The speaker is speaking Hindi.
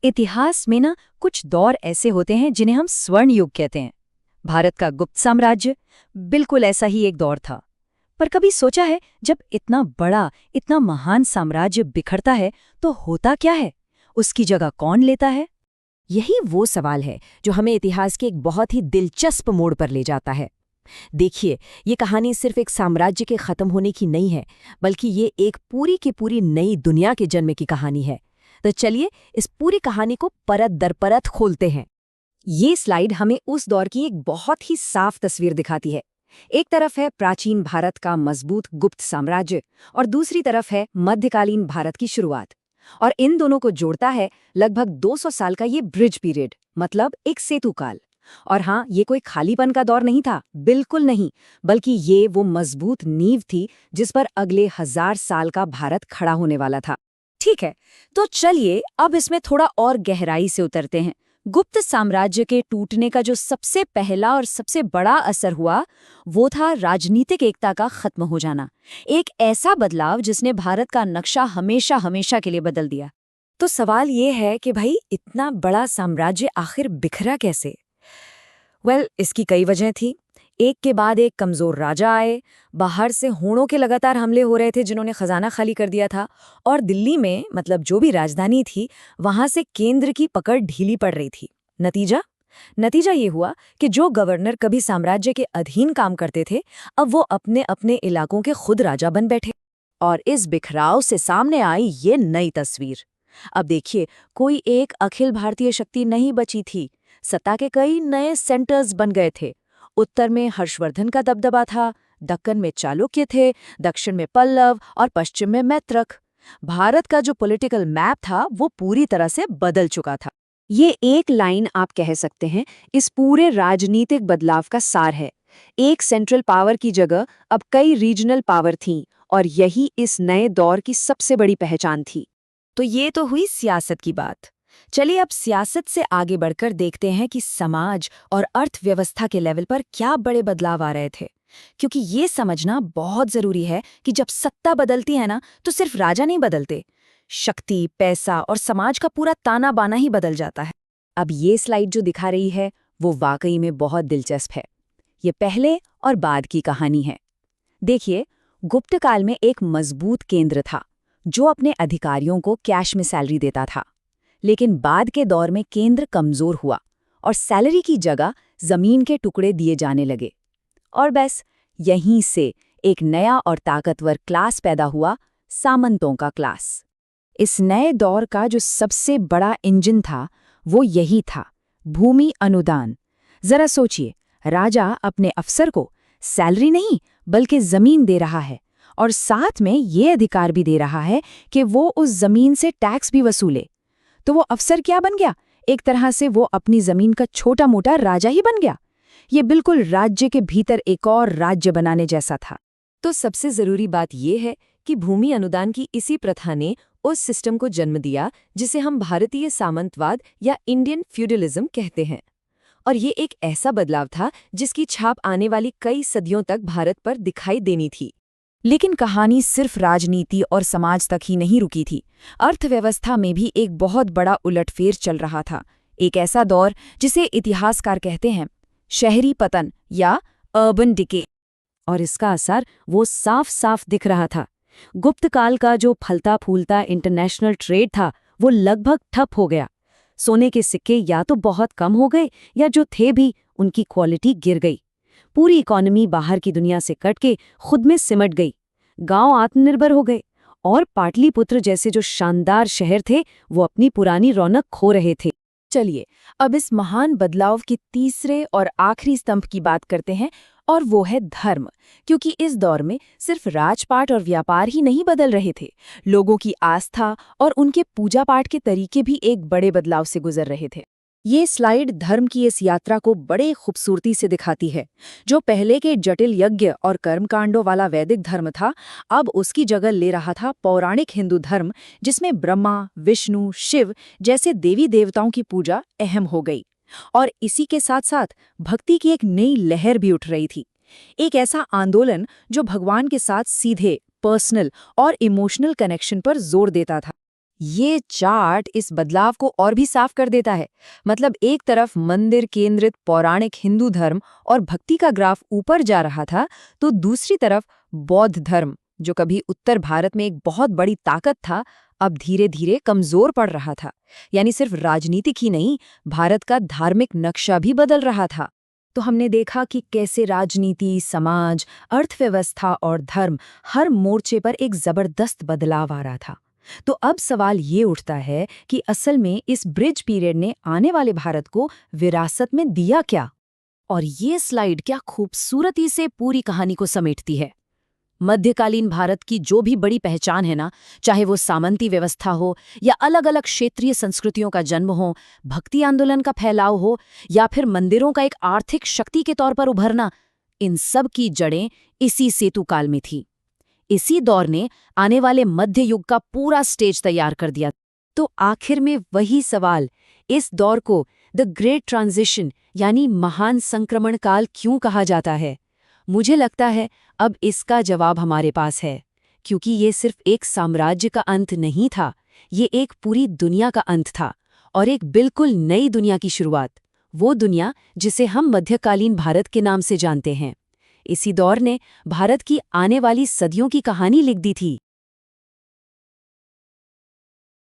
इतिहास में ना कुछ दौर ऐसे होते हैं जिन्हें हम स्वर्ण युग कहते हैं। भारत का गुप्त साम्राज्य बिल्कुल ऐसा ही एक दौर था। पर कभी सोचा है, जब इतना बड़ा, इतना महान साम्राज्य बिखरता है तो होता क्या है? उसकी जगह कौन लेता है? यही वो सवाल है जो हमें इतिहास के एक बहुत ही दिलचस्प मोड़ पर ले जाता है। देखिए, ये कहानी सिर्फ एक साम्राज्य के खत्म होने की नहीं है, बल्कि ये एक पूरी की पूरी नई दुनिया के जन्म की कहानी है। तो चलिए इस पूरी कहानी को परत दर परत खोलते हैं। ये स्लाइड हमें उस दौर की एक बहुत ही साफ तस्वीर दिखाती है। एक तरफ है प्राचीन भारत का मजबूत गुप्त साम्राज्य और दूसरी तरफ है मध्यकालीन भारत की शुरुआत। और इन दोनों को जोड़ता है लगभग 200 साल का ये ब्रिज पीरियड, मतलब एक सेतु काल। और हाँ, ये कोई खालीपन का दौर नहीं था, बिल्कुल नहीं, बल्कि ये वो मजबूत नींव थी जिस पर अगले 1000 साल का भारत खड़ा होने वाला था। ठीक है, तो चलिए अब इसमें थोड़ा और गहराई से उतरते हैं। गुप्त साम्राज्य के टूटने का जो सबसे पहला और सबसे बड़ा असर हुआ, वो था राजनीतिक एकता का खत्म हो जाना। एक ऐसा बदलाव जिसने भारत का नक्शा हमेशा हमेशा के लिए बदल दिया। तो सवाल ये है कि भाई, इतना बड़ा साम्राज्य आखिर बिखरा कैसे? इसकी कई वजह थी। एक के बाद एक कमजोर राजा आए, बाहर से होड़ों के लगातार हमले हो रहे थे जिन्होंने खजाना खाली कर दिया था, और दिल्ली में, मतलब जो भी राजधानी थी, वहां से केंद्र की पकड़ ढीली पड़ रही थी। नतीजा ये हुआ कि जो गवर्नर कभी साम्राज्य के अधीन काम करते थे, अब वो अपने अपने इलाकों के खुद राजा बन बैठे। और इस बिखराव से सामने आई ये नई तस्वीर। अब देखिए, कोई एक अखिल भारतीय शक्ति नहीं बची थी। सत्ता के कई नए सेंटर्स बन गए थे। उत्तर में हर्षवर्धन का दबदबा था, दक्कन में चालुक्य थे, दक्षिण में पल्लव और पश्चिम में मैत्रक। भारत का जो पॉलिटिकल मैप था वो पूरी तरह से बदल चुका था। ये एक लाइन आप कह सकते हैं इस पूरे राजनीतिक बदलाव का सार है। एक सेंट्रल पावर की जगह अब कई रीजनल पावर थीं, और यही इस नए दौर की सबसे बड़ी पहचान थी। तो ये तो हुई सियासत की बात। चलिए अब सियासत से आगे बढ़कर देखते हैं कि समाज और अर्थव्यवस्था के लेवल पर क्या बड़े बदलाव आ रहे थे। क्योंकि ये समझना बहुत जरूरी है कि जब सत्ता बदलती है ना, तो सिर्फ राजा नहीं बदलते, शक्ति, पैसा और समाज का पूरा ताना बाना ही बदल जाता है। अब ये स्लाइड जो दिखा रही है वो वाकई में बहुत दिलचस्प है। ये पहले और बाद की कहानी है। देखिए, गुप्त काल में एक मजबूत केंद्र था जो अपने अधिकारियों को कैश में सैलरी देता था। लेकिन बाद के दौर में केंद्र कमजोर हुआ और सैलरी की जगह जमीन के टुकड़े दिए जाने लगे। और बस यहीं से एक नया और ताकतवर क्लास पैदा हुआ, सामंतों का क्लास। इस नए दौर का जो सबसे बड़ा इंजन था वो यही था, भूमि अनुदान। जरा सोचिए, राजा अपने अफसर को सैलरी नहीं बल्कि जमीन दे रहा है, और साथ में ये अधिकार भी दे रहा है कि वो उस जमीन से टैक्स भी वसूले। तो वो अफसर क्या बन गया? एक तरह से वो अपनी जमीन का छोटा मोटा राजा ही बन गया। ये बिल्कुल राज्य के भीतर एक और राज्य बनाने जैसा था। तो सबसे जरूरी बात यह है कि भूमि अनुदान की इसी प्रथा ने उस सिस्टम को जन्म दिया जिसे हम भारतीय सामंतवाद या इंडियन फ्यूडलिज्म कहते हैं। और ये एक ऐसा बदलाव था जिसकी छाप आने वाली कई सदियों तक भारत पर दिखाई देनी थी। लेकिन कहानी सिर्फ राजनीति और समाज तक ही नहीं रुकी थी। अर्थव्यवस्था में भी एक बहुत बड़ा उलटफेर चल रहा था। एक ऐसा दौर जिसे इतिहासकार कहते हैं शहरी पतन या अर्बन डिके। और इसका असर वो साफ साफ दिख रहा था। गुप्त काल का जो फलता फूलता इंटरनेशनल ट्रेड था वो लगभग ठप हो गया। सोने के सिक्के या तो बहुत कम हो गए, या जो थे भी उनकी क्वालिटी गिर गई। पूरी इकॉनमी बाहर की दुनिया से कट के खुद में सिमट गई। गांव आत्मनिर्भर हो गए, और पाटलिपुत्र जैसे जो शानदार शहर थे वो अपनी पुरानी रौनक खो रहे थे। चलिए अब इस महान बदलाव के तीसरे और आखिरी स्तंभ की बात करते हैं, और वो है धर्म। क्योंकि इस दौर में सिर्फ राजपाट और व्यापार ही नहीं बदल रहे थे, लोगों की आस्था और उनके पूजा पाठ के तरीके भी एक बड़े बदलाव से गुजर रहे थे। ये स्लाइड धर्म की इस यात्रा को बड़े खूबसूरती से दिखाती है। जो पहले के जटिल यज्ञ और कर्मकांडों वाला वैदिक धर्म था, अब उसकी जगह ले रहा था पौराणिक हिंदू धर्म, जिसमें ब्रह्मा, विष्णु, शिव जैसे देवी देवताओं की पूजा अहम हो गई। और इसी के साथ साथ भक्ति की एक नई लहर भी उठ रही थी। एक ऐसा आंदोलन जो भगवान के साथ सीधे, पर्सनल और इमोशनल कनेक्शन पर जोर देता था। ये चार्ट इस बदलाव को और भी साफ कर देता है। मतलब एक तरफ मंदिर केंद्रित पौराणिक हिंदू धर्म और भक्ति का ग्राफ ऊपर जा रहा था, तो दूसरी तरफ बौद्ध धर्म, जो कभी उत्तर भारत में एक बहुत बड़ी ताकत था, अब धीरे धीरे कमजोर पड़ रहा था। यानी सिर्फ राजनीतिक ही नहीं, भारत का धार्मिक नक्शा भी बदल रहा था। तो हमने देखा कि कैसे राजनीति, समाज, अर्थव्यवस्था और धर्म हर मोर्चे पर एक जबरदस्त बदलाव आ रहा था। तो अब सवाल ये उठता है कि असल में इस ब्रिज पीरियड ने आने वाले भारत को विरासत में दिया क्या? और ये स्लाइड क्या खूबसूरती से पूरी कहानी को समेटती है। मध्यकालीन भारत की जो भी बड़ी पहचान है ना, चाहे वो सामंती व्यवस्था हो या अलग अलग क्षेत्रीय संस्कृतियों का जन्म हो, भक्ति आंदोलन का फैलाव हो या फिर मंदिरों का एक आर्थिक शक्ति के तौर पर उभरना, इन सब की जड़ें इसी सेतु काल में थी। इसी दौर ने आने वाले मध्य युग का पूरा स्टेज तैयार कर दिया। तो आखिर में वही सवाल, इस दौर को द ग्रेट ट्रांजिशन यानी महान संक्रमण काल क्यों कहा जाता है? मुझे लगता है अब इसका जवाब हमारे पास है, क्योंकि ये सिर्फ एक साम्राज्य का अंत नहीं था, ये एक पूरी दुनिया का अंत था और एक बिल्कुल नई दुनिया की शुरुआत। वो दुनिया जिसे हम मध्यकालीन भारत के नाम से जानते हैं। इसी दौर ने भारत की आने वाली सदियों की कहानी लिख दी थी।